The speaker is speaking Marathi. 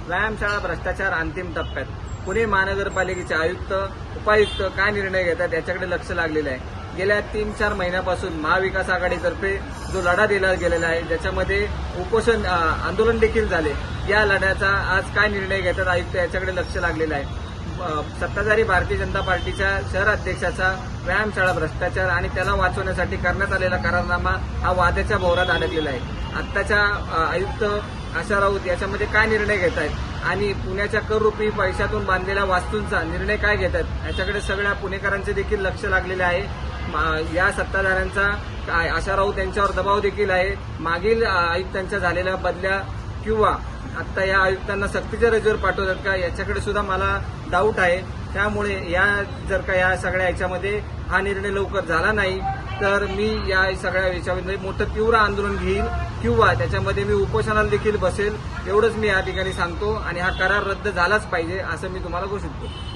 व्यायामशाळा भ्रष्टाचार अंतिम टप्प्यात. पुणे महानगरपालिकेचे आयुक्त, उपायुक्त काय निर्णय घेतात याच्याकडे लक्ष लागलेलं आहे. गेल्या 3-4 महिन्यापासून महाविकास आघाडीतर्फे जो लढा दिला गेलेला आहे, ज्याच्यामध्ये उपोषण आंदोलन देखील झाले, या लढ्याचा आज काय निर्णय घेतात आयुक्त याच्याकडे लक्ष लागलेलं आहे. सत्ताधारी भारतीय जनता पार्टीच्या शहर अध्यक्षाचा व्यायामशाळा भ्रष्टाचार आणि त्याला वाचवण्यासाठी करण्यात आलेला करारनामा हा वादाच्या भोवऱ्यात अडकलेला आहे. आत्ताच्या आयुक्त आशा राऊत याच्यामध्ये काय निर्णय घेत आहेत आणि पुण्याच्या कररूपी पैशातून बांधलेल्या वास्तूंचा निर्णय काय घेत आहेत याच्याकडे सगळ्या पुणेकरांचे देखील लक्ष लागलेले आहे. या सत्ताधाऱ्यांचा आशा राऊत यांच्यावर दबाव देखील आहे. मागील आयुक्तांच्या झालेल्या बदल्या किंवा आता या आयुक्तांना सक्तीच्या रजेवर पाठवतात का याच्याकडे सुद्धा मला डाऊट आहे. त्यामुळे जर का या सगळ्या याच्यामध्ये हा निर्णय लवकर झाला नाही तर मी या सगळ्या याच्यामध्ये मोठं तीव्र आंदोलन घेईल किंवा त्याच्यामध्ये मी उपोषणाला देखील बसेल. एवढंच मी या ठिकाणी सांगतो आणि हा करार रद्द झालाच पाहिजे असं मी तुम्हाला घोषित करतो.